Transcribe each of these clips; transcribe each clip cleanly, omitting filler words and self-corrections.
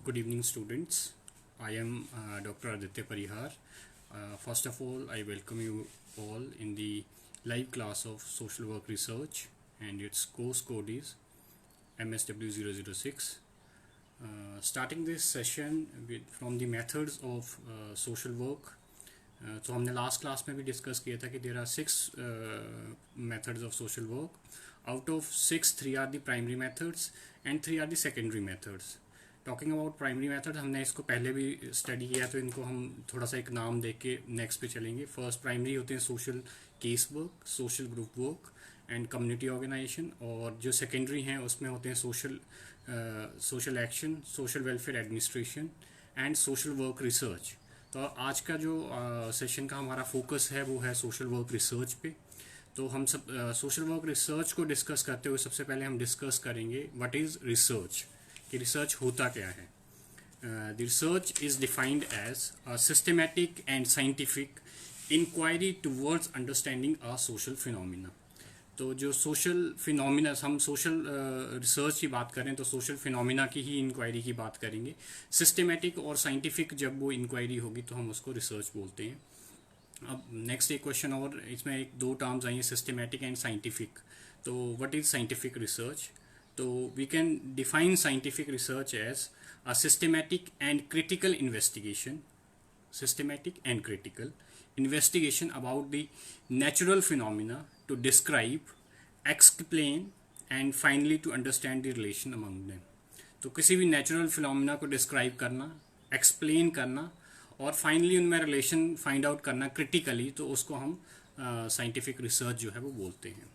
Good evening, students. I am Dr. Aditya Parihar. First of all, I welcome you all in the live class of Social Work Research, and its course code is MSW006. Starting this session from the methods of social work. तो हमने last class में भी discuss किया था कि there are 6 methods of social work. Out of 6, 3 are the primary methods and 3 are the secondary methods. Talking about primary method, हमने इसको पहले भी स्टडी किया, तो इनको हम थोड़ा सा एक नाम दे के नेक्स्ट पे चलेंगे. फर्स्ट प्राइमरी होते हैं social case work, social group work and community organisation. और जो सेकेंडरी हैं उसमें होते हैं social action, social welfare administration and social work research. तो आज का जो सेशन का हमारा फोकस है वो है सोशल वर्क रिसर्च पे. तो हम सब सोशल वर्क रिसर्च को डिस्कस करते हुए सबसे पहले हम डिस्कस करेंगे व्हाट इज़ रिसर्च, कि रिसर्च होता क्या है. The research is defined as a systematic and scientific inquiry towards understanding a social phenomena. तो जो सोशल फिनोमिना, हम सोशल रिसर्च की बात करें तो सोशल फिनोमिना की ही इंक्वायरी की बात करेंगे. सिस्टमैटिक और साइंटिफिक जब वो इंक्वायरी होगी तो हम उसको रिसर्च बोलते हैं. अब नेक्स्ट एक क्वेश्चन, और इसमें एक दो टर्म्स आई हैं, सिस्टमैटिक एंड साइंटिफिक. तो व्हाट इज़ साइंटिफिक रिसर्च? तो we can define scientific research as a systematic and critical investigation, systematic and critical investigation about the natural phenomena to describe, explain and finally to understand the relation among them. तो किसी भी natural phenomena को describe करना, explain करना और finally उनमें relation find out करना critically, तो उसको हम साइंटिफिक रिसर्च जो है वो बोलते हैं.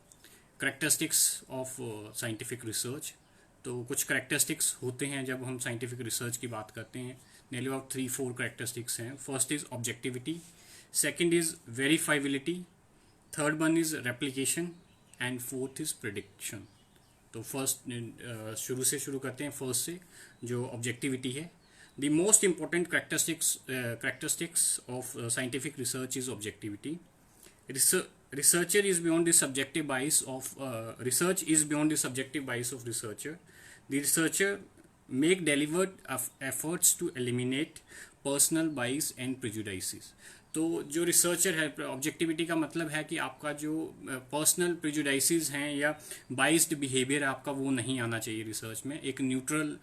Characteristics of scientific research. तो कुछ करेक्टरिस्टिक्स होते हैं जब हम साइंटिफिक रिसर्च की बात करते हैं. nearly about 3-4 characteristics हैं. First is objectivity, second is verifiability, third one is replication and fourth is prediction. तो फर्स्ट शुरू करते हैं फर्स्ट से, जो ऑब्जेक्टिविटी है. The most important characteristics of scientific research is objectivity. Research is beyond the subjective bias of researcher. The researcher make deliberate efforts to eliminate personal bias and prejudices. तो जो researcher है, objectivity का मतलब है कि आपका जो पर्सनल प्रेजुडाइसेस हैं या बाइस्ड बिहेवियर आपका वो नहीं आना चाहिए रिसर्च में. एक न्यूट्रल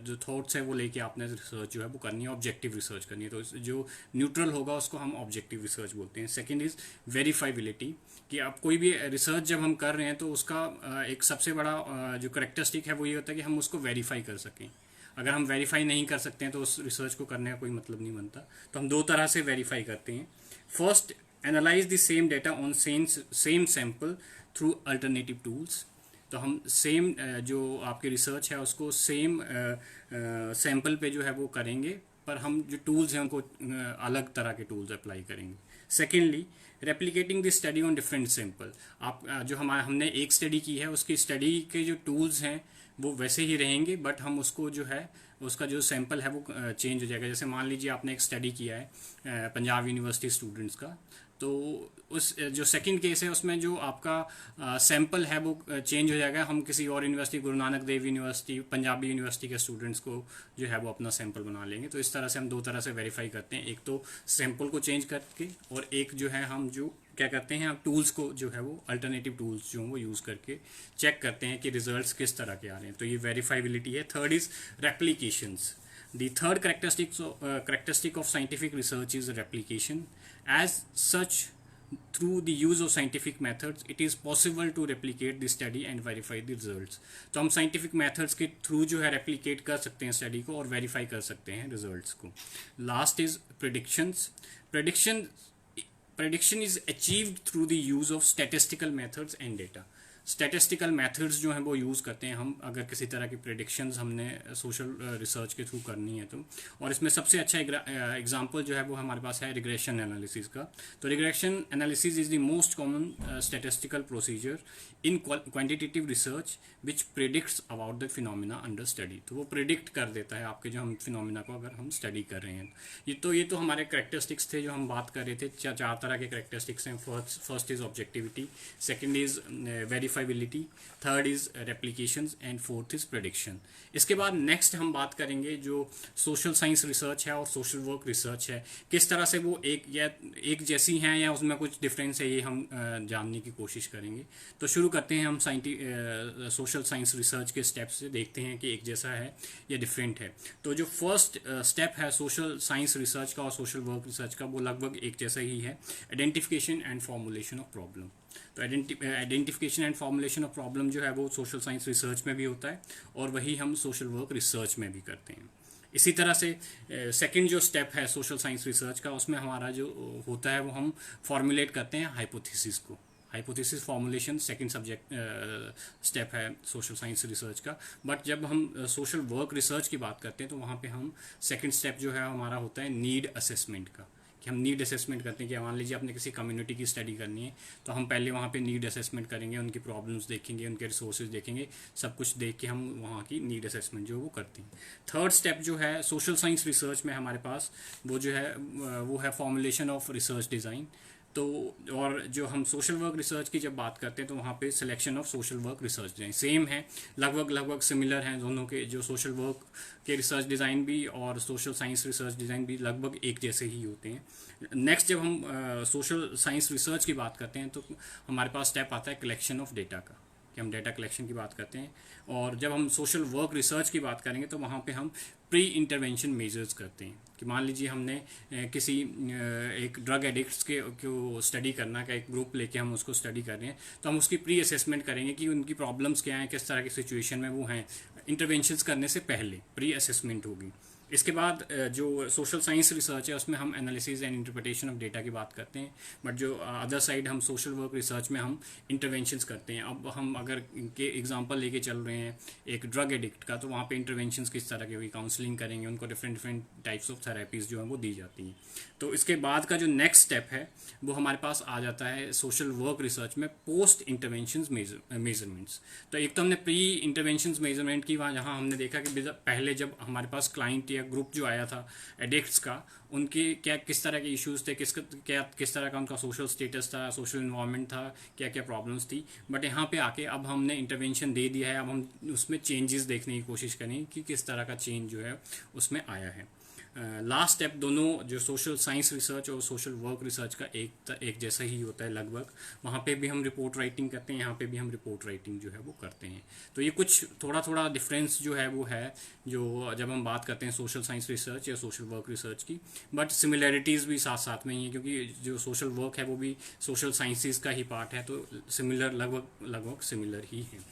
जो थॉट्स है वो लेके आपने रिसर्च जो है वो करनी है, ऑब्जेक्टिव रिसर्च करनी है. तो जो न्यूट्रल होगा उसको हम ऑब्जेक्टिव रिसर्च बोलते हैं. सेकेंड इज़ वेरीफाइबिलिटी, कि आप कोई भी रिसर्च जब हम कर रहे हैं तो उसका एक सबसे बड़ा जो करेक्टरिस्टिक है वो ये होता है कि हम उसको वेरीफाई कर सकें. अगर हम वेरीफाई नहीं कर सकते हैं तो उस रिसर्च को करने का कोई मतलब नहीं बनता. तो हम दो तरह से वेरीफाई करते हैं. First, analyse the same data on same sample through alternative tools. तो हम सेम जो आपकी रिसर्च है उसको सेम सैम्पल पे जो है वो करेंगे, पर हम जो टूल्स हैं उनको अलग तरह के टूल्स अप्लाई करेंगे. Secondly, replicating the study on different sample. आप जो हमने एक स्टडी की है उसकी स्टडी के जो टूल्स हैं वो वैसे ही रहेंगे, बट हम उसको जो है उसका जो सैम्पल है वो चेंज हो जाएगा. जैसे मान लीजिए आपने एक स्टडी किया है पंजाब यूनिवर्सिटी स्टूडेंट्स का, तो उस जो सेकंड केस है उसमें जो आपका सैम्पल है वो चेंज हो जाएगा. हम किसी और university, Guru Nanak Dev university, Punjabi university के स्टूडेंट्स को जो है वो अपना सैम्पल बना लेंगे. तो इस तरह से हम दो तरह से वेरीफाई करते हैं, एक तो सैम्पल को चेंज करके और एक जो है हम जो क्या करते हैं, आप टूल्स को जो है वो अल्टरनेटिव टूल्स जो वो यूज़ करके चेक करते हैं कि रिजल्ट्स किस तरह के आ रहे हैं. तो ये वेरीफाइबिलिटी है. Third is replications. The third characteristic of scientific research is replication. As such, through the use of scientific methods, it is possible to replicate the study and verify the results. तो हम scientific methods के through जो है replicate कर सकते हैं study को और verify कर सकते हैं results को. Last is predictions. Prediction is achieved through the use of statistical methods and data. Statistical methods जो हैं वो यूज़ करते हैं हम, अगर किसी तरह की प्रेडिक्शंस हमने सोशल रिसर्च के थ्रू करनी है तो. और इसमें सबसे अच्छा एग्जांपल जो है वो हमारे पास है रिग्रेशन एनालिसिस का. तो regression analysis is the most common statistical procedure in quantitative research which predicts about the phenomena under study. तो वो प्रेडिक्ट कर देता है आपके जो हम फिनोमिना को अगर हम स्टडी कर रहे हैं. ये तो हमारे करेक्टरिस्टिक्स थे जो हम बात कर रहे थे. चार तरह के करेक्टरिस्टिक्स हैं. First is objectivity, second is verify identifiability, third is replications and fourth is prediction. इसके बाद नेक्स्ट हम बात करेंगे जो सोशल साइंस रिसर्च है और सोशल वर्क रिसर्च है, किस तरह से वो एक जैसी हैं या उसमें कुछ डिफरेंस है, ये हम जानने की कोशिश करेंगे। तो शुरू करते हैं हम सोशल साइंस रिसर्च के स्टेप से, देखते हैं कि एक जैसा है या डिफरेंट है। तो जो फर्स्ट स्टेप है सोशल साइंस रिसर्च का और सोशल वर्क रिसर्च का, वो लगभग एक जैसा ही है, identification and formulation of problem. तो identification and formulation of problem जो है वो सोशल साइंस रिसर्च में भी होता है और वही हम सोशल वर्क रिसर्च में भी करते हैं। इसी तरह से सेकंड जो स्टेप है सोशल साइंस रिसर्च का, उसमें हमारा जो होता है वो हम फॉर्मुलेट करते हैं हाइपोथेसिस को। Hypothesis formulation second subject step है सोशल साइंस रिसर्च का। बट जब हम सोशल वर्क रिसर्च की बात करते हैं तो वहाँ पे हम सेकंड स्टेप जो है हमारा होता है नीड असेसमेंट का, कि हम नीड असेसमेंट करते हैं कि मान लीजिए आपने किसी कम्युनिटी की स्टडी करनी है तो हम पहले वहाँ पे नीड असेसमेंट करेंगे, उनकी प्रॉब्लम्स देखेंगे, उनके रिसोर्सेज देखेंगे, सब कुछ देख के हम वहाँ की नीड असेसमेंट जो है वो करते हैं। थर्ड स्टेप जो है सोशल साइंस रिसर्च में हमारे पास वो जो है वो है फॉर्मुलेशन ऑफ रिसर्च डिज़ाइन। तो और जो हम सोशल वर्क रिसर्च की जब बात करते हैं तो वहाँ पे selection of social work research design same है, लगभग सिमिलर हैं दोनों के, जो सोशल वर्क के रिसर्च डिज़ाइन भी और सोशल साइंस रिसर्च डिज़ाइन भी लगभग एक जैसे ही होते हैं। नेक्स्ट जब हम सोशल साइंस रिसर्च की बात करते हैं तो हमारे पास स्टेप आता है कलेक्शन ऑफ डेटा का, कि हम डेटा कलेक्शन की बात करते हैं। और जब हम सोशल वर्क रिसर्च की बात करेंगे तो वहाँ पे हम प्री इंटरवेंशन मेजर्स करते हैं, कि मान लीजिए हमने किसी एक ड्रग एडिक्ट्स के को स्टडी करना का एक ग्रुप लेके हम उसको स्टडी कर रहे हैं, तो हम उसकी प्री असेसमेंट करेंगे कि उनकी प्रॉब्लम्स क्या हैं, किस तरह की सिचुएशन में वो हैं, इंटरवेंशंस करने से पहले प्री असेसमेंट होगी। इसके बाद जो सोशल साइंस रिसर्च है उसमें हम analysis and interpretation of data की बात करते हैं। बट जो अदर साइड हम सोशल वर्क रिसर्च में हम इंटरवेंशंस करते हैं। अब हम अगर इनके एग्जांपल लेके चल रहे हैं एक ड्रग एडिक्ट का, तो वहाँ पे इंटरवेंशंस किस तरह की हुई, काउंसलिंग करेंगे, उनको डिफरेंट टाइप्स ऑफ थेरेपीज़ जो हैं वो दी जाती हैं। तो इसके बाद का जो नेक्स्ट स्टेप है वो हमारे पास आ जाता है सोशल वर्क रिसर्च में पोस्ट इंटरवेंशंस मेजरमेंट्स। तो एक तो हमने प्री इंटरवेंशंस मेजरमेंट की, वहाँ जहाँ हमने देखा कि पहले जब हमारे पास क्लाइंट ग्रुप जो आया था एडिक्ट्स का, उनके क्या किस तरह के इश्यूज थे, किस तरह का उनका सोशल स्टेटस था, सोशल इन्वायरमेंट था, क्या क्या प्रॉब्लम्स थी। बट यहाँ पे आके अब हमने इंटरवेंशन दे दिया है, अब हम उसमें चेंजेस देखने की कोशिश करें कि किस तरह का चेंज जो है उसमें आया है। लास्ट स्टेप दोनों जो सोशल साइंस रिसर्च और सोशल वर्क रिसर्च का एक जैसा ही होता है लगभग। वहाँ पे भी हम रिपोर्ट राइटिंग करते हैं, यहाँ पे भी हम रिपोर्ट राइटिंग जो है वो करते हैं। तो ये कुछ थोड़ा डिफरेंस जो है वो है जो जब हम बात करते हैं सोशल साइंस रिसर्च या सोशल वर्क रिसर्च की। बट सिमिलैरिटीज़ भी साथ साथ में ही है, क्योंकि जो सोशल वर्क है वो भी सोशल साइंसेज का ही पार्ट है, तो सिमिलर लगभग सिमिलर ही है।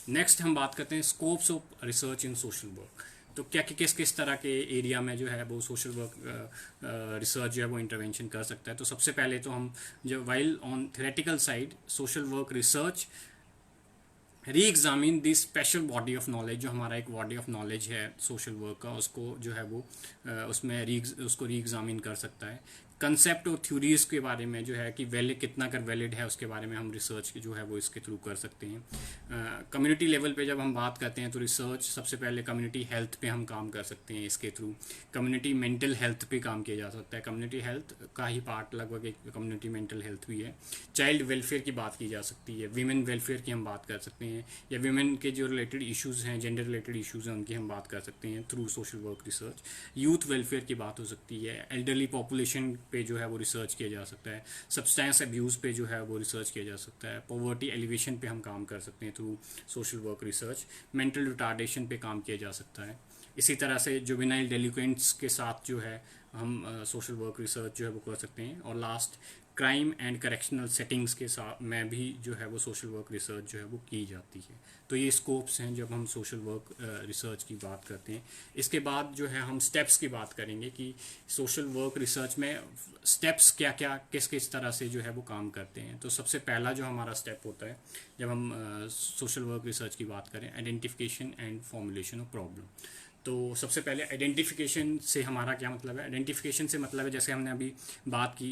नेक्स्ट हम बात करते हैं scopes of research in social work. तो क्या किस तरह के एरिया में जो है वो सोशल वर्क रिसर्च जो है वो इंटरवेंशन कर सकता है। तो सबसे पहले तो हम जो while on theoretical side social work research reexamine the special body of knowledge, जो हमारा एक बॉडी ऑफ नॉलेज है सोशल वर्क का, उसको जो है वो उसमें उसको री एग्जामिन कर सकता है। कंसेप्ट और थ्योरीज के बारे में जो है कि कितना कर वैलिड है उसके बारे में हम रिसर्च जो है वो इसके थ्रू कर सकते हैं। कम्युनिटी लेवल पे जब हम बात करते हैं तो रिसर्च सबसे पहले कम्युनिटी हेल्थ पे हम काम कर सकते हैं इसके थ्रू। कम्युनिटी मेंटल हेल्थ पे काम किया जा सकता है, कम्युनिटी हेल्थ का ही पार्ट लगभग एक कम्युनिटी मेंटल हेल्थ भी है। चाइल्ड वेलफेयर की बात की जा सकती है, वीमेन वेलफेयर की हम बात कर सकते हैं, या वीमेन के जो रिलेटेड इशूज़ हैं, जेंडर रिलेटेड इशूज़ हैं, उनकी हम बात कर सकते हैं through social work research. Youth welfare की बात हो सकती है, एल्डरली पॉपुलेशन पे जो है वो रिसर्च किया जा सकता है, सब्सटेंस अब्यूज़ पे जो है वो रिसर्च किया जा सकता है, पॉवर्टी एलिवेशन पे हम काम कर सकते हैं through social work research, mental retardation पे काम किया जा सकता है। इसी तरह से जुवेनाइल डेलिक्वेंट्स के साथ जो है हम सोशल वर्क रिसर्च जो है वो कर सकते हैं। और last crime and correctional settings के साथ में भी जो है वो सोशल वर्क रिसर्च जो है वो की जाती है। तो ये स्कोप्स हैं जब हम सोशल वर्क रिसर्च की बात करते हैं। इसके बाद जो है हम स्टेप्स की बात करेंगे कि सोशल वर्क रिसर्च में स्टेप्स क्या क्या किस तरह से जो है वो काम करते हैं। तो सबसे पहला जो हमारा स्टेप होता है जब हम सोशल वर्क रिसर्च की बात करें, identification and formulation of problem. तो सबसे पहले आइडेंटिफिकेशन से हमारा क्या मतलब है। आइडेंटिफिकेशन से मतलब है जैसे हमने अभी बात की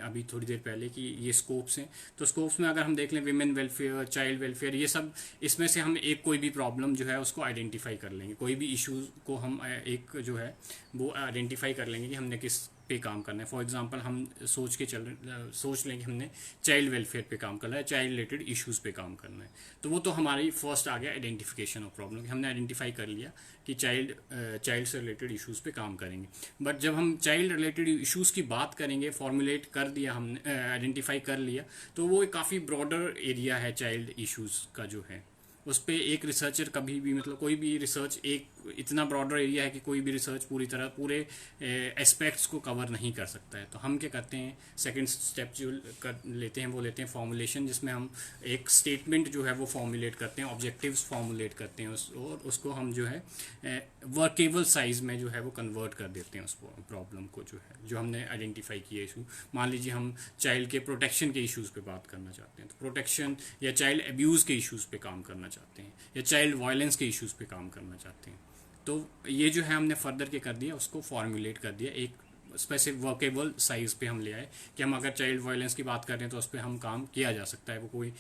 अभी थोड़ी देर पहले कि ये स्कोप्स हैं, तो स्कोप्स में अगर हम देख लें विमेन वेलफेयर, चाइल्ड वेलफेयर, ये सब इसमें से हम एक कोई भी प्रॉब्लम जो है उसको आइडेंटिफाई कर लेंगे, कोई भी इशू को हम एक जो है वो आइडेंटिफाई कर लेंगे कि हमने पे काम करना है। फॉर एग्जांपल हम सोच लें कि हमने चाइल्ड वेलफेयर पे काम करना है, चाइल्ड रिलेटेड इश्यूज़ पे काम करना है, तो वो तो हमारी फर्स्ट आ गया आइडेंटिफिकेशन ऑफ प्रॉब्लम, हमने आइडेंटिफाई कर लिया कि चाइल्ड से रिलेटेड इश्यूज़ पे काम करेंगे। बट जब हम चाइल्ड रिलेटेड इश्यूज़ की बात करेंगे, फॉर्मुलेट कर दिया हमने, आइडेंटिफाई कर लिया, तो वो काफ़ी ब्रॉडर एरिया है चाइल्ड इश्यूज़ का जो है। उस पर एक रिसर्चर कभी भी, मतलब कोई भी रिसर्च, एक इतना ब्रॉडर एरिया है कि कोई भी रिसर्च पूरे एस्पेक्ट्स को कवर नहीं कर सकता है। तो हम क्या करते हैं, सेकंड स्टेप जो कर लेते हैं वो लेते हैं फॉर्मुलेशन, जिसमें हम एक स्टेटमेंट जो है वो फॉर्मुलेट करते हैं, ऑब्जेक्टिव्स फॉर्मुलेट करते हैं और उसको हम जो है वर्केबल साइज में जो है वो कन्वर्ट कर देते हैं उस प्रॉब्लम को, जो है जो हमने आइडेंटिफाई किया इशू। मान लीजिए हम चाइल्ड के प्रोटेक्शन के इश्यूज़ पे बात करना चाहते हैं, तो प्रोटेक्शन या चाइल्ड एब्यूज़ के इश्यूज़ पे काम करना चाहते हैं, या चाइल्ड वायलेंस के इश्यूज़ पे काम करना चाहते हैं, तो ये जो है हमने फर्दर के कर दिया, उसको फॉर्मुलेट कर दिया, एक स्पेसिफिक वर्केबल साइज़ पे हम ले आए कि हम अगर चाइल्ड वायलेंस की बात कर रहे हैं तो उस पर हम काम किया जा सकता है, वो कोई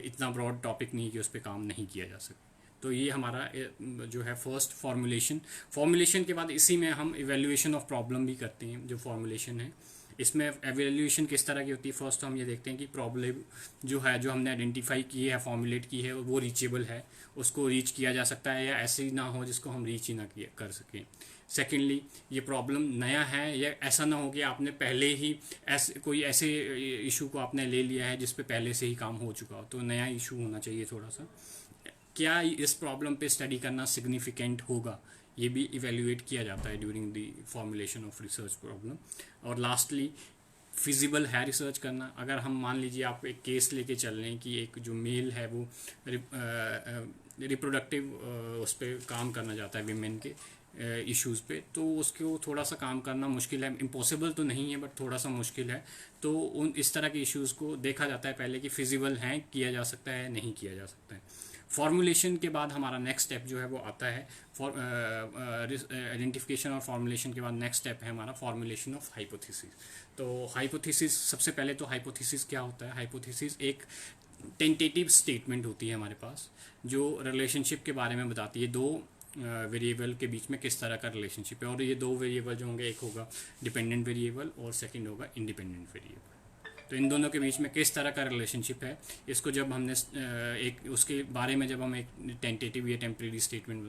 इतना ब्रॉड टॉपिक नहीं कि उस पर काम नहीं किया जा सकता। तो ये हमारा जो है फर्स्ट फॉर्मुलेशन के बाद इसी में हम इवेल्युएशन ऑफ प्रॉब्लम भी करते हैं। जो फॉर्मुलेशन है इसमें एवेल्यूएशन किस तरह की होती है, फर्स्ट तो हम ये देखते हैं कि प्रॉब्लम जो है, जो हमने आइडेंटिफाई की है, फॉर्मुलेट की है, वो रीचेबल है, उसको रीच किया जा सकता है, या ऐसे ही ना हो जिसको हम रीच ही ना कर सकें। सेकेंडली, ये प्रॉब्लम नया है, या ऐसा ना हो कि आपने पहले ही कोई ऐसे इशू को आपने ले लिया है जिस पे पहले से ही काम हो चुका हो, तो नया इशू होना चाहिए थोड़ा सा। क्या इस प्रॉब्लम पे स्टडी करना सिग्निफिकेंट होगा, ये भी इवेल्युएट किया जाता है during the formulation of research problem. और लास्टली, फिजिबल है रिसर्च करना। अगर हम मान लीजिए आप एक केस लेके चल रहे हैं कि एक जो मेल है वो रिप्रोडक्टिव उस पर काम करना चाहता है, विमेन के इश्यूज़ पे, तो उसको थोड़ा सा काम करना मुश्किल है, इम्पॉसिबल तो नहीं है बट थोड़ा सा मुश्किल है। तो उन इस तरह के इश्यूज़ को देखा जाता है पहले कि फिजिबल हैं, किया जा सकता है, नहीं किया जा सकता है। फॉर्मुलेशन के बाद हमारा नेक्स्ट स्टेप जो है वो आता है, आइडेंटिफिकेशन और फॉर्मुलेशन के बाद नेक्स्ट स्टेप है हमारा फॉर्मुलेशन ऑफ हाइपोथेसिस। तो हाइपोथेसिस, सबसे पहले तो हाइपोथेसिस क्या होता है? हाइपोथेसिस एक टेंटेटिव स्टेटमेंट होती है हमारे पास, जो रिलेशनशिप के बारे में बताती है, दो वेरिएबल के बीच में किस तरह का रिलेशनशिप है। और ये दो वेरिएबल जो होंगे, एक होगा डिपेंडेंट वेरिएबल और सेकंड होगा इंडिपेंडेंट वेरिएबल। तो इन दोनों के बीच में किस तरह का रिलेशनशिप है, इसको जब हमने एक उसके बारे में जब हम एक टेंटेटिव या टेम्परेरी स्टेटमेंट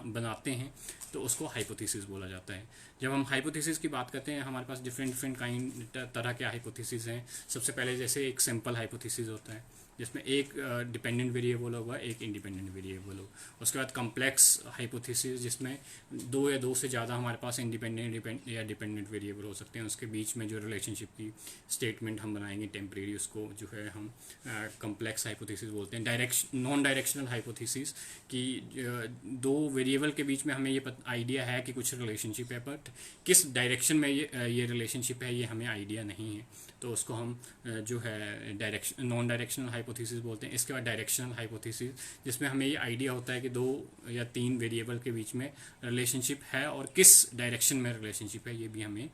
बनाते हैं तो उसको हाइपोथेसिस बोला जाता है। जब हम हाइपोथेसिस की बात करते हैं, हमारे पास डिफरेंट तरह के हाइपोथेसिस हैं। सबसे पहले जैसे एक सिंपल हाइपोथेसिस होता है जिसमें एक डिपेंडेंट वेरिएबल होगा, एक इंडिपेंडेंट वेरिएबल हो। उसके बाद कम्प्लेक्स हाइपोथेसिस, जिसमें दो या दो से ज़्यादा हमारे पास इंडिपेंडेंट या डिपेंडेंट वेरिएबल हो सकते हैं। उसके बीच में जो रिलेशनशिप की स्टेटमेंट हम बनाएंगे टेम्परेरी, उसको जो है हम कम्प्लेक्स हाइपोथेसिस बोलते हैं। नॉन डायरेक्शनल हाइपोथेसिस कि दो वेरिएबल के बीच में हमें ये आइडिया है कि कुछ रिलेशनशिप है, बट किस डायरेक्शन में ये रिलेशनशिप है ये हमें आइडिया नहीं है, तो उसको हम जो है नॉन डायरेक्शनल हाइपोथेसिस बोलते हैं। इसके बाद डायरेक्शनल हाइपोथेसिस, जिसमें हमें ये आइडिया होता है कि दो या तीन वेरिएबल के बीच में रिलेशनशिप है और किस डायरेक्शन में रिलेशनशिप है ये भी हमें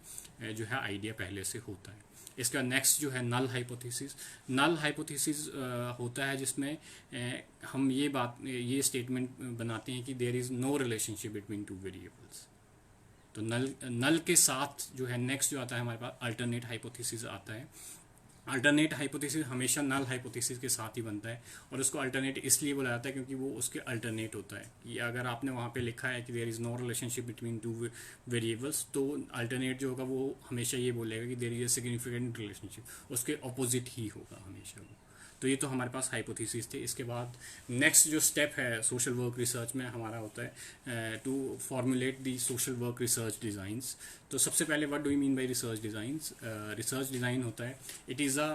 जो है आइडिया पहले से होता है। इसका नेक्स्ट जो है नल हाइपोथेसिस। नल हाइपोथेसिस होता है जिसमें हम ये स्टेटमेंट बनाते हैं कि there is no relationship between two variables. तो नल के साथ जो है नेक्स्ट जो आता है हमारे पास अल्टरनेट हाइपोथेसिस आता है। अल्टरनेट हाइपोथेसिस हमेशा नल हाइपोथेसिस के साथ ही बनता है, और उसको अल्टरनेट इसलिए बोला जाता है क्योंकि वो उसके अल्टरनेट होता है। कि अगर आपने वहाँ पे लिखा है कि there is no relationship between two variables, तो अल्टरनेट जो होगा वो हमेशा ये बोलेगा कि there is a significant relationship, उसके अपोजिट ही होगा हमेशा वो। तो ये तो हमारे पास हाइपोथेसिस थे। इसके बाद नेक्स्ट जो स्टेप है सोशल वर्क रिसर्च में हमारा होता है to formulate the social work research designs. तो सबसे पहले what do you mean by research designs? Research design होता है, it is a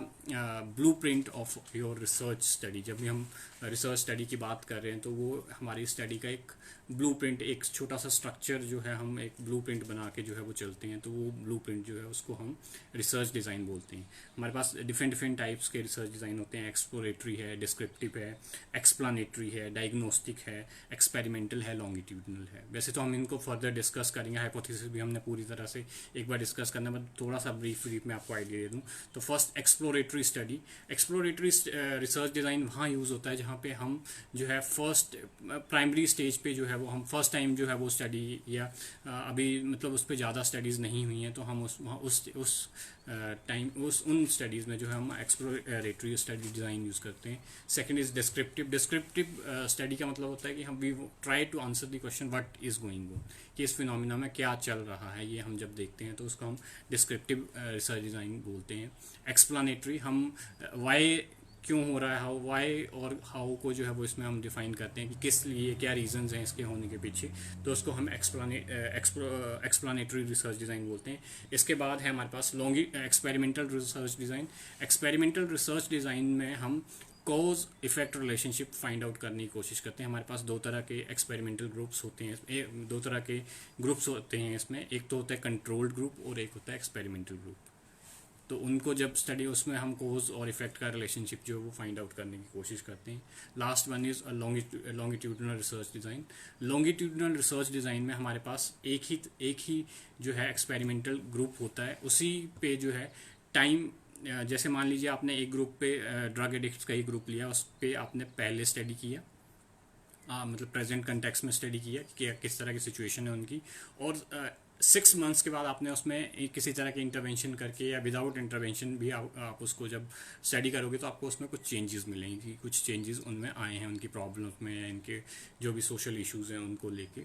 blueprint of your research study. जब भी हम रिसर्च स्टडी की बात कर रहे हैं तो वो हमारी स्टडी का एक ब्लूप्रिंट, एक छोटा सा स्ट्रक्चर जो है, हम एक ब्लूप्रिंट बना के जो है वो चलते हैं, तो वो ब्लूप्रिंट जो है उसको हम रिसर्च डिज़ाइन बोलते हैं। हमारे पास डिफरेंट टाइप्स के रिसर्च डिज़ाइन होते हैं, एक्सप्लोरेटरी है, डिस्क्रिप्टिव है, एक्सप्लानेटरी है, डायग्नोस्टिक है, एक्सपेरिमेंटल है, लॉन्गिट्यूडनल है। वैसे तो हम इनको फर्दर डिस्कस करेंगे, हाइपोथेसिस भी हमने पूरी तरह से एक बार डिस्कस करना है, थोड़ा सा ब्रीफ में आपको आइडिया दे दूँ। तो first exploratory study, exploratory research design वहाँ यूज़ होता है जहाँ पे हम जो है फर्स्ट प्राइमरी स्टेज पे जो है वो हम फर्स्ट टाइम जो है वो स्टडी, या अभी मतलब उस पर ज़्यादा स्टडीज़ नहीं हुई हैं, तो हम उस टाइम उन स्टडीज़ में जो है हम एक्सप्लोरेटरी स्टडी डिज़ाइन यूज़ करते हैं। Second is descriptive. Descriptive study का मतलब होता है कि हम we try to answer the question what is going on, कि इस फिनोमिना में क्या चल रहा है, ये हम जब देखते हैं तो उसको हम डिस्क्रिप्टिव रिसर्च डिज़ाइन बोलते हैं। एक्सप्लानेटरी, हम वाई क्यों हो रहा है, हाउ वाई और हाउ को जो है वो इसमें हम डिफाइन करते हैं कि किस लिए, क्या रीजंस हैं इसके होने के पीछे, तो उसको हम एक्सप्लानेटरी रिसर्च डिज़ाइन बोलते हैं। इसके बाद है हमारे पास experimental research design. Experimental research design में हम cause effect relationship find out करने की कोशिश करते हैं। हमारे पास दो तरह के एक्सपेरिमेंटल ग्रुप्स होते हैं, दो तरह के ग्रुप्स होते हैं इसमें, एक तो होता है कंट्रोल्ड ग्रुप और एक होता है एक्सपेरिमेंटल ग्रुप। तो उनको जब स्टडी, उसमें हम कोज और इफेक्ट का रिलेशनशिप जो है वो फाइंड आउट करने की कोशिश करते हैं। Last one is longitudinal research design. Longitudinal research design में हमारे पास एक ही जो है एक्सपेरिमेंटल ग्रुप होता है, उसी पे जो है टाइम, जैसे मान लीजिए आपने एक ग्रुप पे ड्रग एडिक्ट्स का ही ग्रुप लिया, उस पर आपने पहले स्टडी किया, मतलब प्रेजेंट कंटेक्स्ट में स्टडी किया कि किस तरह की सिचुएशन है उनकी, और 6 मंथ्स के बाद आपने उसमें किसी तरह के इंटरवेंशन करके या विदाउट इंटरवेंशन भी आप उसको जब स्टडी करोगे तो आपको उसमें कुछ चेंजेस मिलेंगे, कुछ चेंजेस उनमें आए हैं, उनकी प्रॉब्लम्स में या इनके जो भी सोशल इश्यूज़ हैं उनको लेके।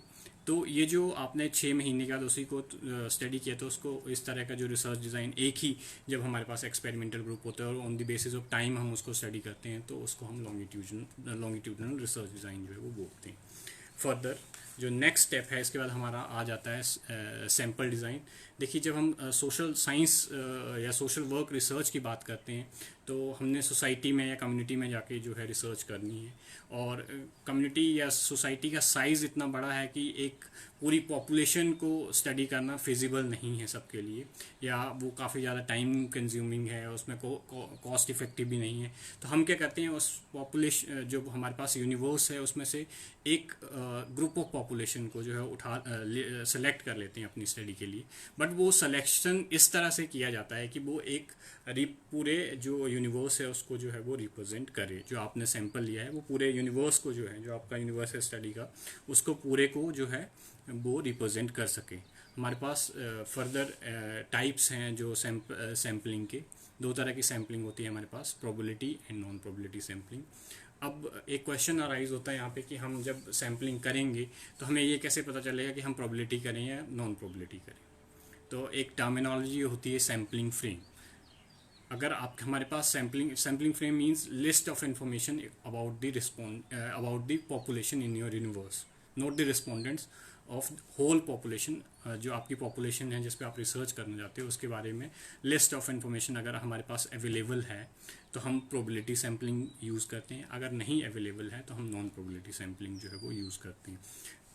तो ये जो आपने 6 महीने के बाद उसी को स्टडी किया, तो उसको इस तरह का जो रिसर्च डिज़ाइन एक ही, जब हमारे पास एक्सपेरिमेंटल ग्रुप होता है और on the basis of time हम उसको स्टडी करते हैं, तो उसको हम लॉन्गिट्यूडनल रिसर्च डिज़ाइन जो है वो बोलते हैं। फर्दर जो नेक्स्ट स्टेप है, इसके बाद हमारा आ जाता है सैम्पल डिज़ाइन। देखिए, जब हम सोशल साइंस या सोशल वर्क रिसर्च की बात करते हैं, तो हमने सोसाइटी में या कम्युनिटी में जाके जो है रिसर्च करनी है, और कम्युनिटी या सोसाइटी का साइज़ इतना बड़ा है कि एक पूरी पॉपुलेशन को स्टडी करना फिजिबल नहीं है सबके लिए, या वो काफ़ी ज़्यादा टाइम कंज्यूमिंग है, उसमें कॉस्ट इफेक्टिव भी नहीं है। तो हम क्या करते हैं, उस पॉपुलेशन जो हमारे पास यूनिवर्स है उसमें से एक ग्रुप ऑफ पॉपुलेशन को जो है सेलेक्ट कर लेते हैं अपनी स्टडी के लिए। बट वो सिलेक्शन इस तरह से किया जाता है कि वो एक पूरे जो यूनिवर्स है उसको जो है वो रिप्रेजेंट करे। जो आपने सैंपल लिया है वो पूरे यूनिवर्स को जो है, जो आपका यूनिवर्स है स्टडी का, उसको पूरे को जो है वो रिप्रेजेंट कर सके। हमारे पास फर्दर टाइप्स हैं जो सैम्पलिंग के, दो तरह की सैम्पलिंग होती है हमारे पास, probability and non probability sampling. अब एक क्वेश्चन अराइज होता है यहाँ पे कि हम जब सैम्पलिंग करेंगे तो हमें ये कैसे पता चलेगा कि हम प्रोबेबिलिटी करें या नॉन प्रोबेबिलिटी करें। तो एक टर्मिनोलॉजी होती है सैम्पलिंग फ्रेम। अगर आप हमारे पास sampling frame means list of information about the population in your universe, not the respondents of whole population. जो आपकी पॉपुलेशन है जिस पे आप रिसर्च करने जाते हो उसके बारे में लिस्ट ऑफ इंफॉर्मेशन अगर हमारे पास अवेलेबल है तो हम प्रोबेबिलिटी सैम्पलिंग यूज़ करते हैं, अगर नहीं अवेलेबल है तो हम नॉन प्रोबेबिलिटी सैम्पलिंग जो है वो यूज़ करते हैं।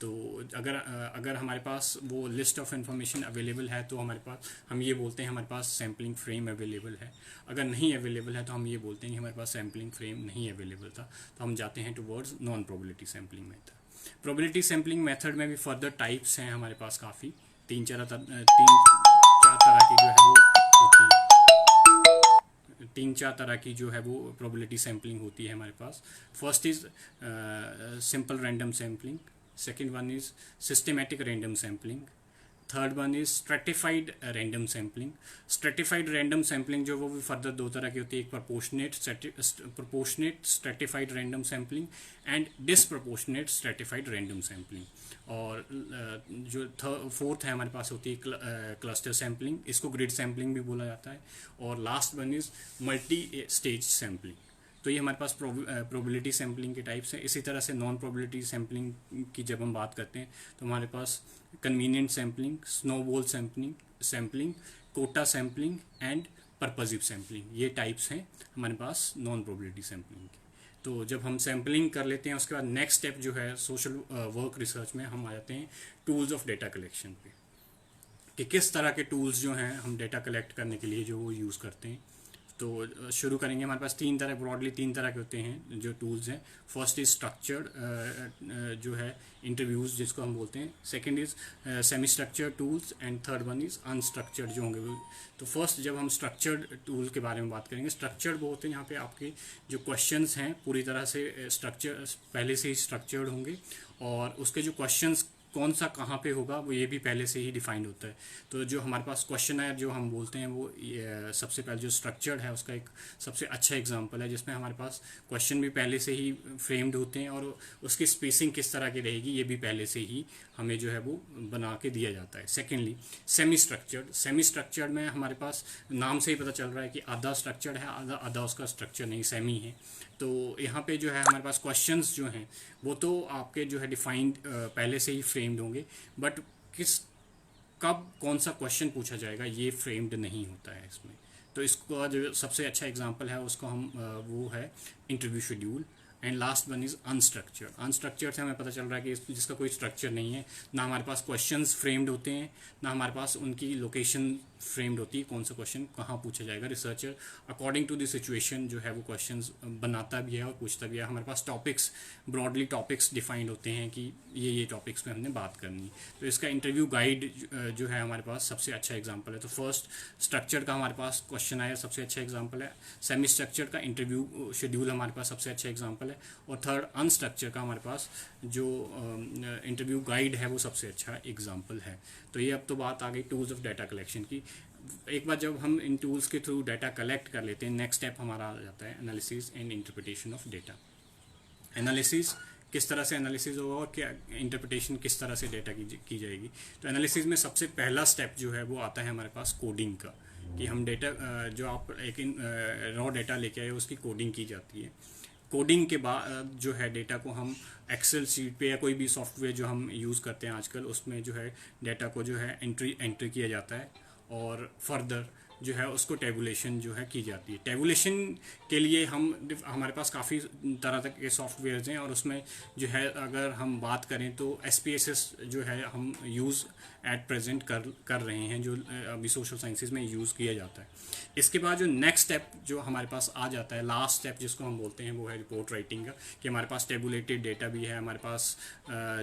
तो अगर हमारे पास वो लिस्ट ऑफ इंफॉर्मेशन अवेलेबल है तो हमारे पास, हम ये बोलते हैं हमारे पास सैम्पलिंग फ्रेम अवेलेबल है। अगर नहीं अवेलेबल है तो हम ये बोलते हैं कि हमारे पास सैम्पलिंग फ्रेम नहीं अवेलेबल था, तो हम जाते हैं towards non probability sampling method. Probability sampling method में भी फर्दर टाइप्स हैं हमारे पास काफ़ी, तीन चार तरह की जो है वो होती है, तीन चार तरह की जो है वो प्रोबेबिलिटी सैम्पलिंग होती है हमारे पास। First is simple random sampling, second one is systematic random sampling, third one is stratified random sampling. Stratified random sampling जो वो भी फर्दर दो तरह की होती है, एक proportionate stratified random sampling and disproportionate stratified random sampling. और जो फोर्थ है हमारे पास होती है क्लस्टर सैम्पलिंग, इसको ग्रिड सैम्पलिंग भी बोला जाता है। और last one is multi stage sampling. तो ये हमारे पास प्रोबेबिलिटी सैम्पलिंग के टाइप्स हैं। इसी तरह से नॉन प्रोबेबिलिटी सैम्पलिंग की जब हम बात करते हैं तो हमारे पास convenient sampling, snowball sampling, quota sampling and purposive sampling, ये टाइप्स हैं हमारे पास नॉन प्रोबेबिलिटी सैम्पलिंग के। तो जब हम सैम्पलिंग कर लेते हैं उसके बाद नेक्स्ट स्टेप जो है सोशल वर्क रिसर्च में हम आ जाते हैं टूल्स ऑफ डेटा कलेक्शन पे, कि किस तरह के टूल्स जो हैं हम डेटा कलेक्ट करने के लिए जो वो यूज़ करते हैं। तो शुरू करेंगे। हमारे पास ब्रॉडली तीन तरह के होते हैं जो टूल्स हैं। फर्स्ट इज स्ट्रक्चर्ड जो है इंटरव्यूज़ जिसको हम बोलते हैं, second is semi structured tools, and third one is unstructured जो होंगे। तो फर्स्ट जब हम स्ट्रक्चर्ड टूल के बारे में बात करेंगे, स्ट्रक्चर्ड वो होते हैं यहाँ पे आपके जो क्वेश्चंस हैं पूरी तरह से स्ट्रक्चर पहले से ही स्ट्रक्चर्ड होंगे, और उसके जो क्वेश्चंस कौन सा कहाँ पे होगा वो ये भी पहले से ही डिफाइंड होता है। तो जो हमारे पास क्वेश्चन है जो हम बोलते हैं वो सबसे पहले जो स्ट्रक्चर्ड है उसका एक सबसे अच्छा एग्जांपल है, जिसमें हमारे पास क्वेश्चन भी पहले से ही फ्रेम्ड होते हैं और उसकी स्पेसिंग किस तरह की रहेगी ये भी पहले से ही हमें जो है वो बना के दिया जाता है। सेकेंडली सेमी स्ट्रक्चर्ड में हमारे पास नाम से ही पता चल रहा है कि आधा स्ट्रक्चर्ड है, आधा उसका स्ट्रक्चर नहीं, सेमी है। तो यहाँ पे जो है हमारे पास क्वेश्चंस जो हैं वो तो आपके जो है डिफाइंड पहले से ही फ्रेम्ड होंगे, बट कब कौन सा क्वेश्चन पूछा जाएगा ये फ्रेम्ड नहीं होता है इसमें। तो इसका जो सबसे अच्छा एग्जांपल है उसको हम वो है interview schedule. And last one is unstructured से हमें पता चल रहा है कि जिसका कोई स्ट्रक्चर नहीं है, ना हमारे पास क्वेश्चंस फ्रेम्ड होते हैं, ना हमारे पास उनकी लोकेशन फ्रेम्ड होती है, कौन सा क्वेश्चन कहाँ पूछा जाएगा। Researcher according to the situation जो है वो क्वेश्चंस बनाता भी है और पूछता भी है। हमारे पास ब्रॉडली टॉपिक्स डिफाइंड होते हैं कि ये टॉपिक्स में हमने बात करनी। तो इसका इंटरव्यू गाइड जो है हमारे पास सबसे अच्छा एग्जाम्पल है। तो फर्स्ट स्ट्रक्चर का हमारे पास क्वेश्चन आया सबसे अच्छा एग्जाम्पल है, सेमी स्ट्रक्चर का इंटरव्यू शेड्यूल हमारे पास सबसे अच्छा एग्जाम्पल है, और थर्ड अनस्ट्रक्चर का हमारे पास जो इंटरव्यू गाइड है वो सबसे अच्छा एग्जाम्पल है। तो ये अब तो बात आ गई टूल्स ऑफ डाटा कलेक्शन की। एक बार जब हम इन टूल्स के थ्रू डाटा कलेक्ट कर लेते हैं, नेक्स्ट स्टेप हमारा आ जाता है analysis and interpretation of data. Analysis किस तरह से एनालिसिस होगा और क्या इंटरप्रिटेशन किस तरह से डेटा की जाएगी। तो एनालिसिस में सबसे पहला स्टेप जो है वो आता है हमारे पास कोडिंग का, कि हम डेटा जो आप एक रॉ डेटा लेके आए उसकी कोडिंग की जाती है। कोडिंग के बाद जो है डेटा को हम एक्सेल शीट पे या कोई भी सॉफ्टवेयर जो हम यूज़ करते हैं आजकल उसमें जो है डेटा को जो है एंट्री किया जाता है, और फर्दर जो है उसको टेबुलेशन जो है की जाती है। टेबुलेशन के लिए हमारे पास काफ़ी तरह तक के सॉफ्टवेयर्स हैं, और उसमें जो है अगर हम बात करें तो SPSS जो है हम यूज़ एट प्रेजेंट कर रहे हैं, जो अभी सोशल साइंसेज में यूज़ किया जाता है। इसके बाद जो नेक्स्ट स्टेप जो हमारे पास आ जाता है, लास्ट स्टेप जिसको हम बोलते हैं, वो है रिपोर्ट राइटिंग का, कि हमारे पास टेबुलेटेड डेटा भी है, हमारे पास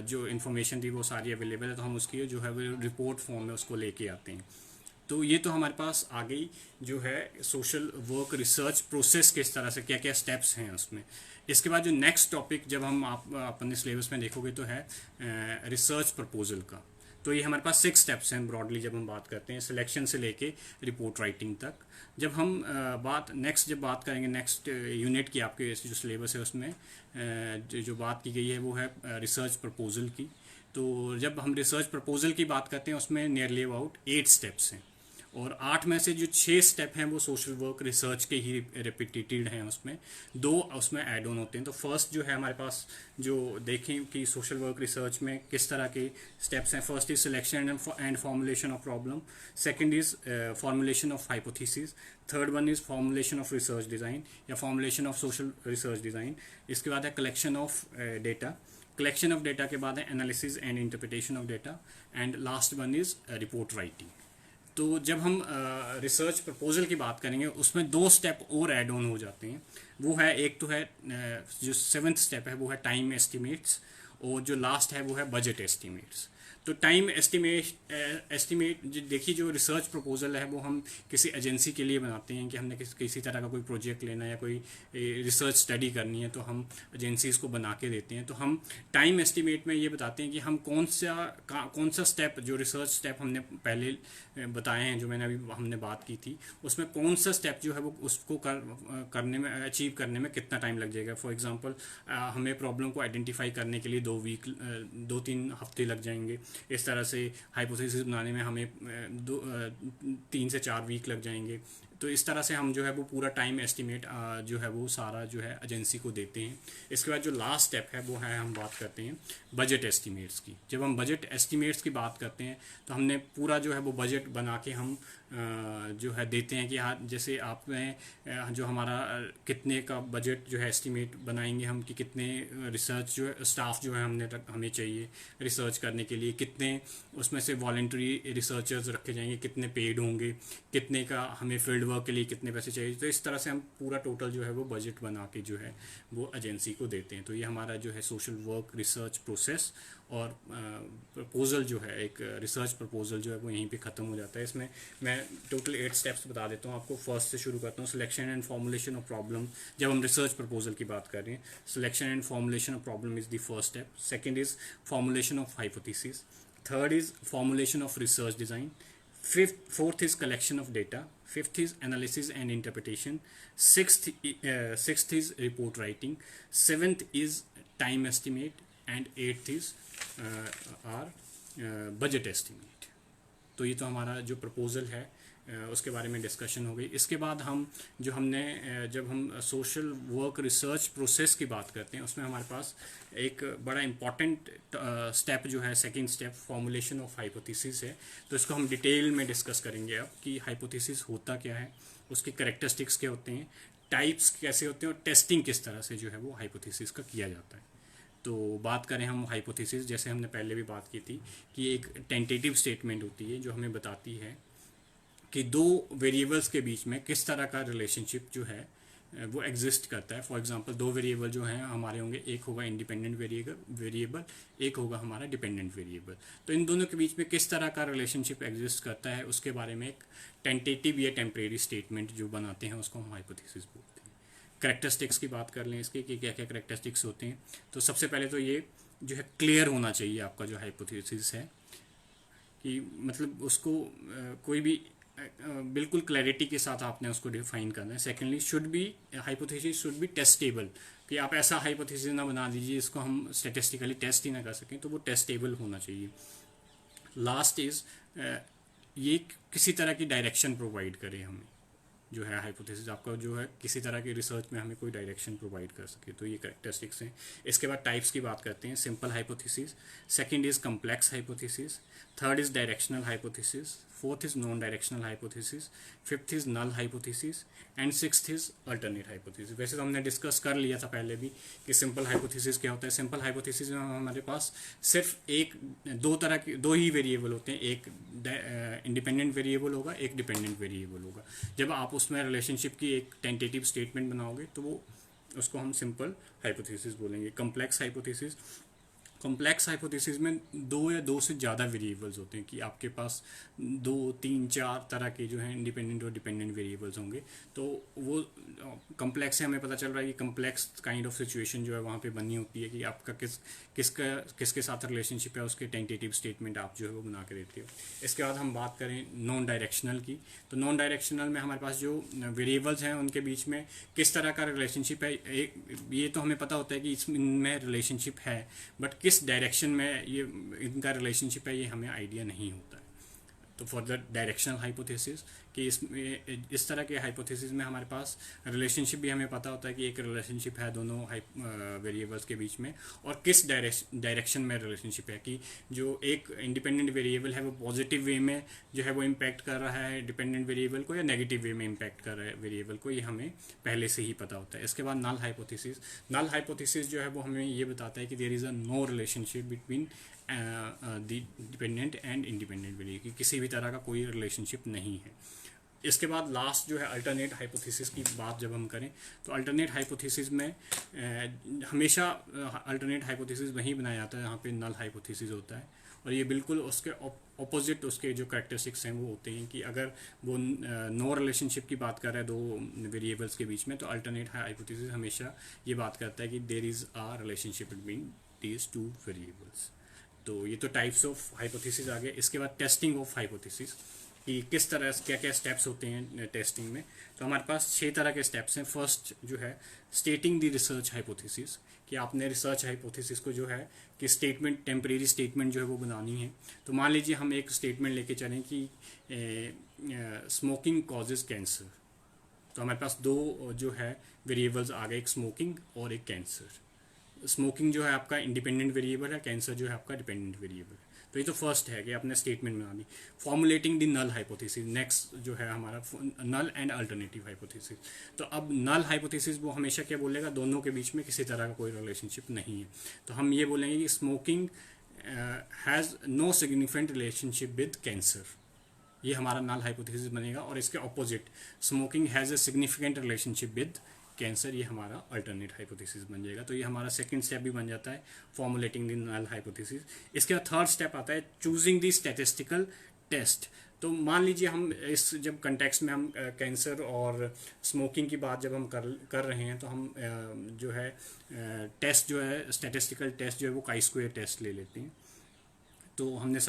जो इन्फॉर्मेशन थी वो सारी अवेलेबल है, तो हम उसकी जो है वो रिपोर्ट फॉर्म में उसको लेके आते हैं। तो ये तो हमारे पास आ गई जो है सोशल वर्क रिसर्च प्रोसेस, किस तरह से क्या क्या स्टेप्स हैं उसमें। इसके बाद जो नेक्स्ट टॉपिक जब हम आप अपने सिलेबस में देखोगे तो है रिसर्च प्रपोजल का। तो ये हमारे पास 6 स्टेप्स हैं ब्रॉडली जब हम बात करते हैं, सिलेक्शन से लेके रिपोर्ट राइटिंग तक। जब हम जब बात करेंगे नेक्स्ट यूनिट की, आपके जो सिलेबस है उसमें जो बात की गई है वो है रिसर्च प्रपोजल की। तो जब हम रिसर्च प्रपोजल की बात करते हैं उसमें नियरली अबाउट 8 स्टेप्स हैं, और 8 में से जो 6 स्टेप हैं वो सोशल वर्क रिसर्च के ही रिपीटेड हैं, उसमें 2 उसमें ऐड ऑन होते हैं। तो फर्स्ट जो है हमारे पास जो देखें कि सोशल वर्क रिसर्च में किस तरह के स्टेप्स हैं। First is selection and formulation of problem, second is formulation of hypothesis, third one is formulation of research design या formulation of social research design. इसके बाद है कलेक्शन ऑफ डेटा के बाद है analysis and interpretation of data, and last one is report writing. तो जब हम रिसर्च प्रपोजल की बात करेंगे उसमें 2 स्टेप और ऐड ऑन हो जाते हैं। वो है, एक तो है जो 7th स्टेप है वो है टाइम एस्टिमेट्स, और जो लास्ट है वो है बजट एस्टिमेट्स। तो टाइम एस्टिमेट देखिए, जो रिसर्च प्रपोजल है वो हम किसी एजेंसी के लिए बनाते हैं कि हमने किसी तरह का कोई प्रोजेक्ट लेना है या कोई रिसर्च स्टडी करनी है, तो हम एजेंसीज़ को बना के देते हैं। तो हम टाइम एस्टिमेट में ये बताते हैं कि हम कौन सा स्टेप, जो रिसर्च स्टेप हमने पहले बताए हैं, जो मैंने अभी हमने बात की थी, उसमें कौन सा स्टेप जो है वो उसको करने में, अचीव करने में कितना टाइम लग जाएगा। फॉर एग्जांपल हमें प्रॉब्लम को आइडेंटिफाई करने के लिए 2-3 हफ्ते लग जाएंगे। इस तरह से हाइपोथेसिस बनाने में हमें 3 से 4 वीक लग जाएंगे। तो इस तरह से हम जो है वो पूरा टाइम एस्टिमेट जो है वो सारा जो है एजेंसी को देते हैं। इसके बाद जो लास्ट स्टेप है वो है, हम बात करते हैं बजट एस्टिमेट्स की। जब हम बजट एस्टिमेट्स की बात करते हैं तो हमने पूरा जो है वो बजट बना के हम जो है देते हैं कि हाँ, जैसे आपने जो हमारा कितने का बजट जो है एस्टिमेट बनाएंगे हम, कि कितने रिसर्च जो है स्टाफ जो है हमें चाहिए रिसर्च करने के लिए, कितने उसमें से वॉलंटरी रिसर्चर्स रखे जाएंगे, कितने पेड होंगे, कितने का हमें फील्ड फील्ड वर्क के लिए कितने पैसे चाहिए। तो इस तरह से हम पूरा टोटल जो है वो बजट बना के जो है वो एजेंसी को देते हैं। तो ये हमारा जो है सोशल वर्क रिसर्च प्रोसेस और प्रपोजल जो है, एक रिसर्च प्रपोजल जो है वो यहीं पे ख़त्म हो जाता है। इसमें मैं टोटल 8 स्टेप्स बता देता हूँ आपको। फर्स्ट से शुरू करता हूँ, selection and formulation of problem. जब हम रिसर्च प्रपोजल की बात कर रहे हैं, selection and formulation of problem is the first step. Second is formulation of hypothesis. Third is formulation of research design. Fourth is collection of data. Fifth is analysis and interpretation. Sixth is report writing. Seventh is time estimate, and eighth is our budget estimate. तो ये तो हमारा जो proposal है उसके बारे में discussion हो गई। इसके बाद हम जो हमने जब हम सोशल वर्क रिसर्च प्रोसेस की बात करते हैं, उसमें हमारे पास एक बड़ा इम्पॉर्टेंट स्टेप जो है, second step, formulation of hypothesis है। तो इसको हम डिटेल में डिस्कस करेंगे अब कि हाइपोथेसिस होता क्या है, उसके कैरेक्टरिस्टिक्स क्या होते हैं, टाइप्स कैसे होते हैं, और टेस्टिंग किस तरह से जो है वो हाइपोथेसिस का किया जाता है। तो बात करें हम हाइपोथेसिस, जैसे हमने पहले भी बात की थी कि एक टेंटेटिव स्टेटमेंट होती है जो हमें बताती है कि दो वेरिएबल्स के बीच में किस तरह का रिलेशनशिप जो है वो एग्जिस्ट करता है। फॉर एग्जांपल दो वेरिएबल जो हैं हमारे होंगे, एक होगा इंडिपेंडेंट वेरिएबल, एक होगा हमारा डिपेंडेंट वेरिएबल। तो इन दोनों के बीच में किस तरह का रिलेशनशिप एग्जिस्ट करता है उसके बारे में एक टेंटेटिव या टेम्परेरी स्टेटमेंट जो बनाते हैं उसको हम हाइपोथेसिस बोलते हैं। कैरेक्टरिस्टिक्स की बात कर लें इसके कि क्या क्या कैरेक्टरिस्टिक्स होते हैं। तो सबसे पहले तो ये जो है क्लियर होना चाहिए आपका जो हाइपोथेसिस है, कि मतलब उसको कोई भी बिल्कुल क्लैरिटी के साथ आपने उसको डिफाइन करना है। Secondly, should be hypothesis should be testable, कि आप ऐसा हाइपोथेसिस ना बना दीजिए इसको हम स्टेटिस्टिकली टेस्ट ही ना कर सकें, तो वो टेस्टेबल होना चाहिए। लास्ट इज ये किसी तरह की डायरेक्शन प्रोवाइड करे हमें, जो है हाइपोथेसिस आपका जो है किसी तरह की रिसर्च में हमें कोई डायरेक्शन प्रोवाइड कर सके। तो ये कैरेक्टरिस्टिक्स हैं। इसके बाद टाइप्स की बात करते हैं। Simple hypothesis, second is complex hypothesis, third is directional hypothesis, fourth is non directional hypothesis, fifth is null hypothesis, and sixth is alternate hypothesis. वैसे तो हमने डिस्कस कर लिया था पहले भी कि सिंपल हाइपोथेसिस क्या होता है। सिंपल हाइपोथेसिस में हमारे पास सिर्फ दो ही वेरिएबल होते हैं, एक इंडिपेंडेंट वेरिएबल होगा, एक डिपेंडेंट वेरिएबल होगा। जब आप उसमें रिलेशनशिप की एक टेंटेटिव स्टेटमेंट बनाओगे तो वो उसको हम सिंपल हाइपोथेसिस बोलेंगे। कॉम्प्लेक्स हाइपोथेसिस में दो या दो से ज़्यादा वेरिएबल्स होते हैं, कि आपके पास 2, 3, 4 तरह के जो हैं इंडिपेंडेंट और डिपेंडेंट वेरिएबल्स होंगे। तो वो कॉम्प्लेक्स से हमें पता चल रहा है कि कॉम्प्लेक्स काइंड ऑफ सिचुएशन जो है वहाँ पे बनी होती है कि आपका किसके साथ रिलेशनशिप है, उसके टेंटेटिव स्टेटमेंट आप जो है वो बना के देते हो। इसके बाद हम बात करें नॉन डायरेक्शनल की, तो नॉन डायरेक्शनल में हमारे पास जो वेरिएबल्स हैं उनके बीच में किस तरह का रिलेशनशिप है, ये तो हमें पता होता है कि इसमें रिलेशनशिप है, बट किस डायरेक्शन में ये इनका रिलेशनशिप है ये हमें आइडिया नहीं होता है। तो फॉर द डायरेक्शनल हाइपोथेसिस कि इस तरह के हाइपोथेसिस में हमारे पास रिलेशनशिप भी हमें पता होता है कि एक रिलेशनशिप है दोनों वेरिएबल्स के बीच में, और किस डायरेक्शन में रिलेशनशिप है, कि जो एक इंडिपेंडेंट वेरिएबल है वो पॉजिटिव वे में जो है वो इम्पैक्ट कर रहा है डिपेंडेंट वेरिएबल को, या नेगेटिव वे में इम्पैक्ट कर रहा है वेरिएबल को, ये हमें पहले से ही पता होता है। इसके बाद नल हाइपोथेसिस जो है वो हमें ये बताता है कि there is a no relationship between dependent and independent variable, की किसी भी तरह का कोई रिलेशनशिप नहीं है। इसके बाद लास्ट जो है अल्टरनेट हाइपोथेसिस की बात जब हम करें, तो अल्टरनेट हाइपोथेसिस में हमेशा अल्टरनेट हाइपोथेसिस वहीं बनाया जाता है जहाँ पे नल हाइपोथेसिस होता है, और ये बिल्कुल उसके ऑपोजिट उसके जो कैरेक्टरिस्टिक्स हैं वो होते हैं कि अगर वो नो रिलेशनशिप की बात कर रहा है दो वेरिएबल्स के बीच में, तो अल्टरनेट हाइपोथेसिस हमेशा ये बात करता है कि there is a relationship between these two variables. तो ये तो टाइप्स ऑफ हाइपोथेसिस आ गए। इसके बाद टेस्टिंग ऑफ हाइपोथेसिस, कि किस तरह क्या क्या स्टेप्स होते हैं टेस्टिंग में। तो हमारे पास 6 तरह के स्टेप्स हैं। फर्स्ट जो है स्टेटिंग द रिसर्च हाइपोथेसिस, कि आपने रिसर्च हाइपोथेसिस को जो है कि स्टेटमेंट, टेम्परेरी स्टेटमेंट जो है वो बनानी है। तो मान लीजिए हम एक स्टेटमेंट लेके चलें कि स्मोकिंग कॉजेज कैंसर। तो हमारे पास दो जो है वेरिएबल्स आ गए, एक स्मोकिंग और एक कैंसर। स्मोकिंग जो है आपका इंडिपेंडेंट वेरिएबल है, कैंसर जो है आपका डिपेंडेंट वेरिएबल है। तो ये तो फर्स्ट है कि आपने स्टेटमेंट बना दी। Formulating the null hypothesis, next जो है हमारा नल एंड अल्टरनेटिव हाइपोथेसिस। तो अब नल हाइपोथेसिस वो हमेशा क्या बोलेगा, दोनों के बीच में किसी तरह का कोई रिलेशनशिप नहीं है। तो हम ये बोलेंगे कि smoking has no significant relationship with cancer. ये हमारा नल हाइपोथेसिस बनेगा। और इसके opposite smoking has a significant relationship with cancer, ये हमारा अल्टरनेट हाइपोथेसिस बन जाएगा। तो ये हमारा सेकंड स्टेप भी बन जाता है, फॉर्मुलेटिंग द नल हाइपोथेसिस। इसके बाद थर्ड स्टेप आता है चूजिंग द स्टैटिस्टिकल टेस्ट। तो मान लीजिए हम इस जब कंटेक्स्ट में हम कैंसर और स्मोकिंग की बात जब हम कर रहे हैं, तो हम जो है टेस्ट जो है स्टैटिस्टिकल टेस्ट जो है वो काई स्क्वायर टेस्ट ले लेते हैं। तो हमने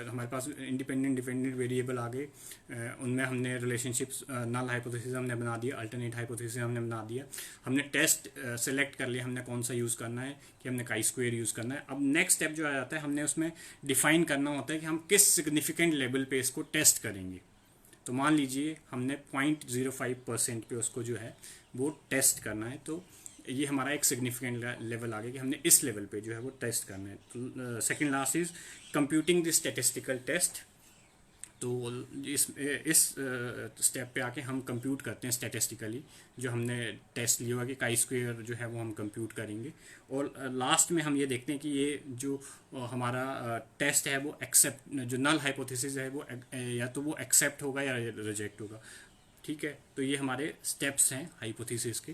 हमारे पास इंडिपेंडेंट डिपेंडेंट वेरिएबल आ गए, उनमें हमने रिलेशनशिप्स नल हाइपोथेसिस हमने बना दिया, अल्टरनेट हाइपोथेसिस हमने बना दिया, हमने टेस्ट सेलेक्ट कर लिया हमने कौन सा यूज़ करना है, कि हमने काई स्क्वायर यूज़ करना है। अब नेक्स्ट स्टेप जो आ जाता है, हमने उसमें डिफाइन करना होता है कि हम किस सिग्निफिकेंट लेवल पे इसको टेस्ट करेंगे। तो मान लीजिए हमने 0.05% पे उसको जो है वो टेस्ट करना है, तो ये हमारा एक सिग्निफिकेंट लेवल आ गया कि हमने इस लेवल पे जो है वो टेस्ट करना है। तो second last is computing the statistical test. तो इस स्टेप पे आके हम कंप्यूट करते हैं स्टैटिस्टिकली जो हमने टेस्ट लिया हुआ कि काई स्क्वायर जो है वो हम कंप्यूट करेंगे। और लास्ट में हम ये देखते हैं कि ये जो हमारा टेस्ट है वो एक्सेप्ट, जो नल हाइपोथेसिस है वो या तो वो एक्सेप्ट होगा या रिजेक्ट होगा। ठीक है, तो ये हमारे स्टेप्स हैं हाइपोथेसिस के।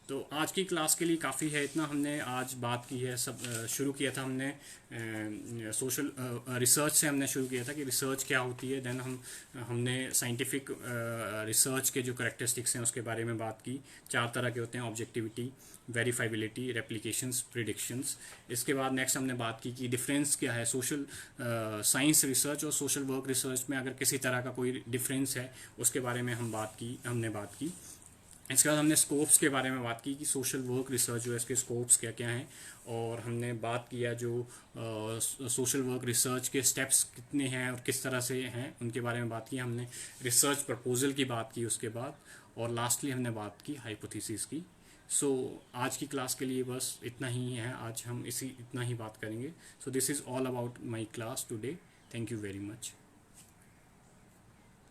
तो आज की क्लास के लिए काफ़ी है, इतना हमने आज बात की है। सब शुरू किया था हमने सोशल रिसर्च से हमने शुरू किया था कि रिसर्च क्या होती है। देन हमने साइंटिफिक रिसर्च के जो करेक्टरिस्टिक्स हैं उसके बारे में बात की। 4 तरह के होते हैं, ऑब्जेक्टिविटी, वेरीफाइबिलिटी, रेप्लिकेशंस, प्रिडिक्शंस। इसके बाद नेक्स्ट हमने बात की कि डिफरेंस क्या है सोशल साइंस रिसर्च और सोशल वर्क रिसर्च में, अगर किसी तरह का कोई डिफरेंस है उसके बारे में हमने बात की। इसके बाद हमने स्कोप्स के बारे में बात की कि सोशल वर्क रिसर्च जो है इसके स्कोप्स क्या क्या हैं। और हमने बात किया जो सोशल वर्क रिसर्च के स्टेप्स कितने हैं और किस तरह से हैं उनके बारे में बात की हमने। रिसर्च प्रपोजल की बात की उसके बाद, और लास्टली हमने बात की हाइपोथेसिस की। सो आज की क्लास के लिए बस इतना ही है, आज हम इतना ही बात करेंगे। So this is all about my class today. Thank you very much.